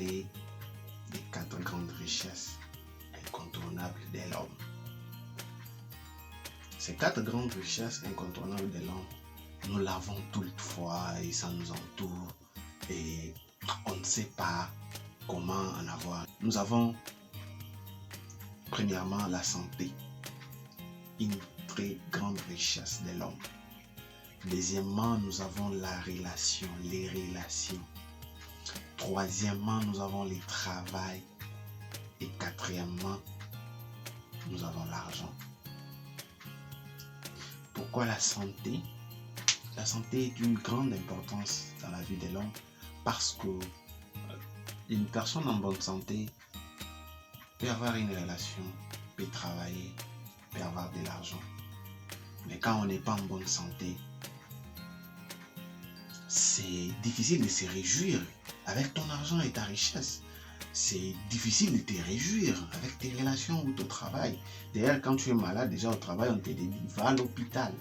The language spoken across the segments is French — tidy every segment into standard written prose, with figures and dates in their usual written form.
parler des 4 grandes richesses incontournables de l'homme. Ces 4 grandes richesses incontournables de l'homme, nous l'avons toutefois et ça nous entoure et on ne sait pas comment en avoir. Nous avons premièrement la santé, une très grande richesse de l'homme. Deuxièmement, nous avons la relation, les relations. Troisièmement, nous avons le travail. Et quatrièmement, nous avons l'argent. Pourquoi la santé? La santé est d'une grande importance dans la vie de l'homme parce que une personne en bonne santé peut avoir une relation, peut travailler, peut avoir de l'argent. Mais quand on n'est pas en bonne santé, c'est difficile de se réjouir avec ton argent et ta richesse. C'est difficile de te réjouir avec tes relations ou ton travail. D'ailleurs, quand tu es malade, déjà au travail, on te dit va à l'hôpital.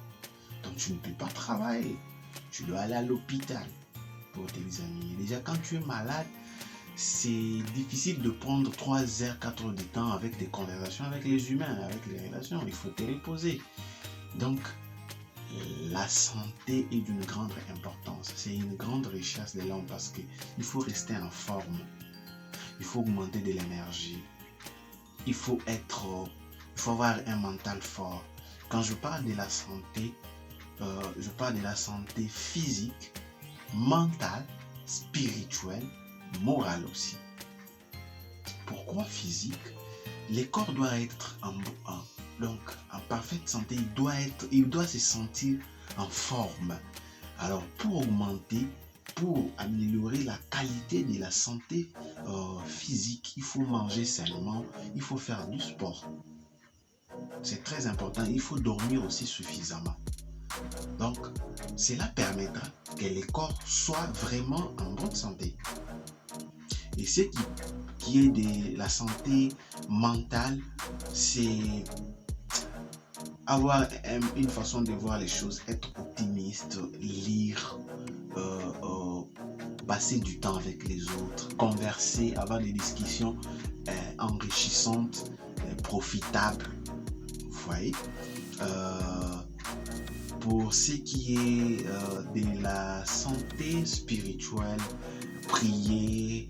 Donc tu ne peux pas travailler. Tu dois aller à l'hôpital pour tes amis. Déjà, quand tu es malade, c'est difficile de prendre 3 heures, 4 heures de temps avec des conversations avec les humains, avec les relations. Il faut te reposer. Donc, la santé est d'une grande importance. C'est une grande richesse de l'homme parce qu'il faut rester en forme. Il faut augmenter de l'énergie. Il faut avoir un mental fort. Quand je parle de la santé, je parle de la santé physique, mentale, spirituelle, morale aussi. Pourquoi physique? Le corps doit être en parfaite santé, il doit se sentir en forme. Alors pour améliorer la qualité de la santé physique, il faut manger sainement, il faut faire du sport. C'est très important, il faut dormir aussi suffisamment. Donc, cela permettra que le corps soit vraiment en bonne santé. Et ce qui est de la santé mentale, c'est avoir une façon de voir les choses, être optimiste, lire, passer du temps avec les autres, converser, avoir des discussions enrichissantes, profitables. Vous voyez, pour ce qui est de la santé spirituelle, prier,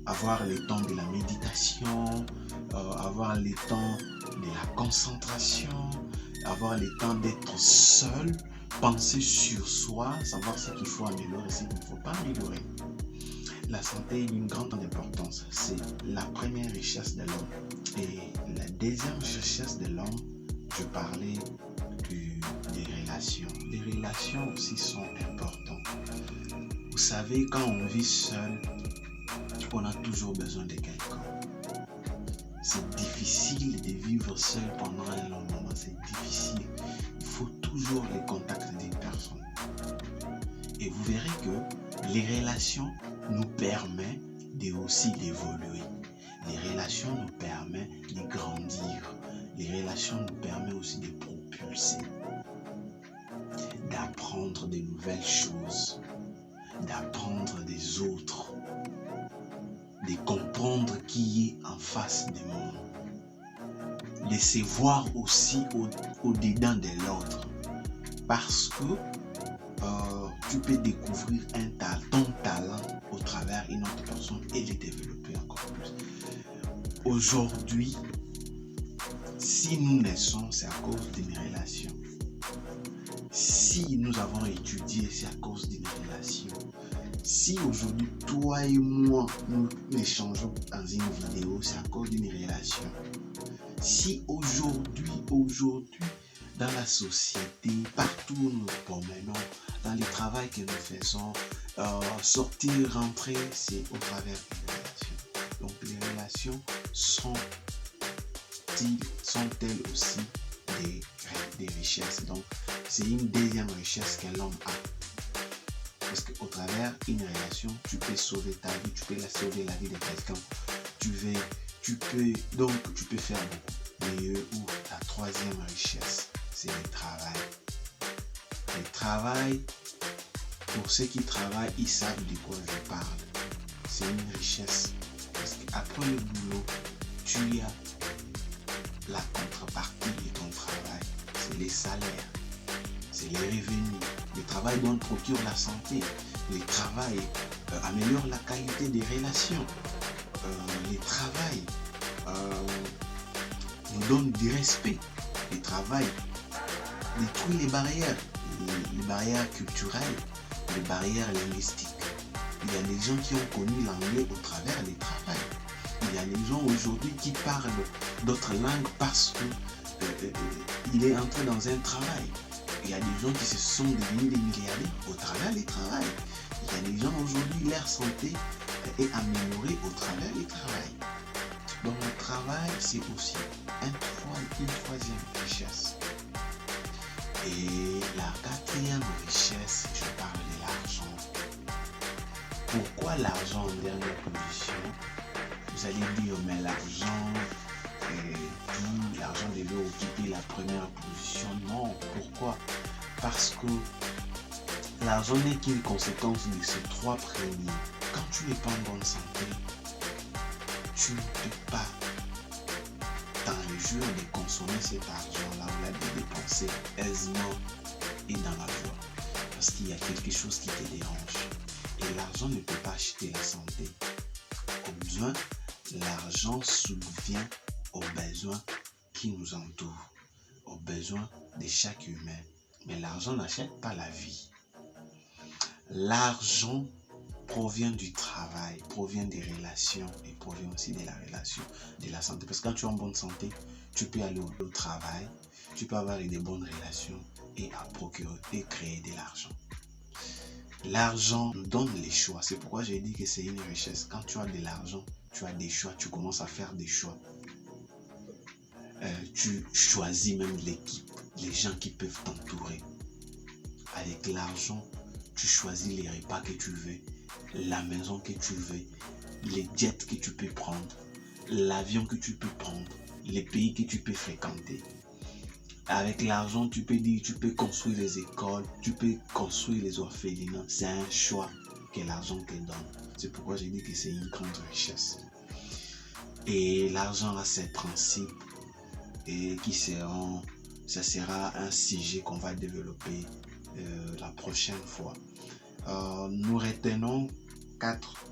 avoir le temps de la méditation, avoir le temps de la concentration, avoir le temps d'être seul, penser sur soi, savoir ce qu'il faut améliorer et ce qu'il ne faut pas améliorer. La santé est d'une grande importance. C'est la première richesse de l'homme. Et la deuxième richesse de l'homme, je parlais des relations. Les relations aussi sont importantes. Vous savez, quand on vit seul, on a toujours besoin de quelqu'un. C'est difficile de vivre seul pendant un long moment. C'est difficile. Il faut toujours le contact des personnes. Et vous verrez que les relations nous permettent aussi d'évoluer. Les relations nous permettent de grandir. Les relations nous permettent aussi de propulser, d'apprendre de nouvelles choses, d'apprendre des autres, de comprendre qui est en face du monde, de se voir aussi au-dedans de l'autre. Parce que tu peux découvrir ton talent au travers d'une autre personne et le développer encore plus. Aujourd'hui, si nous naissons, c'est à cause d'une relation. Si nous avons étudié, c'est à cause d'une relation. Si aujourd'hui, toi et moi, nous échangeons dans une vidéo, c'est à cause d'une relation. Si aujourd'hui, dans la société, partout où nous promenons, dans le travail que nous faisons, sortir, rentrer, c'est au travers d'une relation. Donc les relations sont-elles aussi des richesses. Donc c'est une deuxième richesse que l'homme a. Parce qu'au travers d'une relation, tu peux sauver ta vie, tu peux sauver la vie de quelqu'un. Tu peux faire beaucoup. Mais la troisième richesse, c'est le travail. Le travail, pour ceux qui travaillent, ils savent de quoi je parle. c'est une richesse. Parce qu'après le boulot, tu as la contrepartie de ton travail. C'est les salaires, c'est les revenus. Le travail donc procure la santé. Le travail améliore la qualité des relations. Le travail nous donne du respect. Le travail détruit les barrières culturelles, les barrières linguistiques. Il y a des gens qui ont connu l'anglais au travers du travail. Il y a des gens aujourd'hui qui parlent d'autres langues parce qu'il est entré dans un travail. Il y a des gens qui se sont devenus des milliardaires au travers du travail. Il y a des gens aujourd'hui, leur santé est améliorée au travers du travail. Donc le travail, c'est aussi une troisième richesse. Et la quatrième richesse, je parle de l'argent. Pourquoi l'argent en dernière position? Vous allez dire, mais l'argent devait occuper la première position. Non, pourquoi? Parce que l'argent n'est qu'une conséquence de ces trois premiers. Quand tu n'es pas en bonne santé, tu ne peux pas dans les jours de consommer cet argent-là ou de dépenser aisément et dans la joie. Parce qu'il y a quelque chose qui te dérange. Et l'argent ne peut pas acheter la santé. Au besoin, l'argent subvient aux besoins qui nous entourent, aux besoins de chaque humain. Mais l'argent n'achète pas la vie. L'argent provient du travail, provient des relations et provient aussi de la relation, de la santé. Parce que quand tu es en bonne santé, tu peux aller au travail, tu peux avoir des bonnes relations et à procurer et créer de l'argent. L'argent nous donne les choix. C'est pourquoi j'ai dit que c'est une richesse. Quand tu as de l'argent, tu as des choix, tu commences à faire des choix. Tu choisis même l'équipe, les gens qui peuvent t'entourer. Avec l'argent, tu choisis les repas que tu veux, la maison que tu veux, les jets que tu peux prendre, l'avion que tu peux prendre, les pays que tu peux fréquenter. Avec l'argent, tu peux construire les écoles, tu peux construire les orphelinats. C'est un choix que l'argent te donne. C'est pourquoi j'ai dit que c'est une grande richesse. Et l'argent a ses principes et ça sera un sujet qu'on va développer la prochaine fois. Nous retenons 4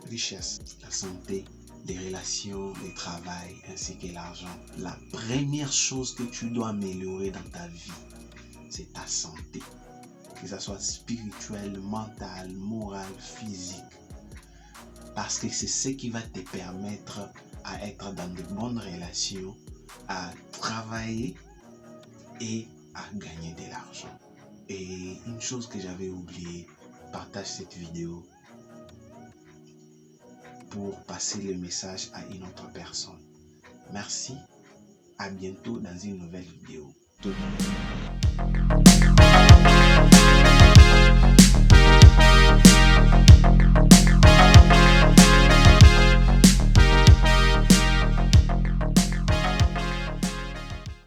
richesses: la santé, les relations, le travail ainsi que l'argent. La première chose que tu dois améliorer dans ta vie, c'est ta santé. Que ce soit spirituelle, mentale, morale, physique. Parce que c'est ce qui va te permettre à être dans de bonnes relations, à travailler et à gagner de l'argent. Et une chose que j'avais oubliée, partage cette vidéo pour passer le message à une autre personne. Merci, à bientôt dans une nouvelle vidéo.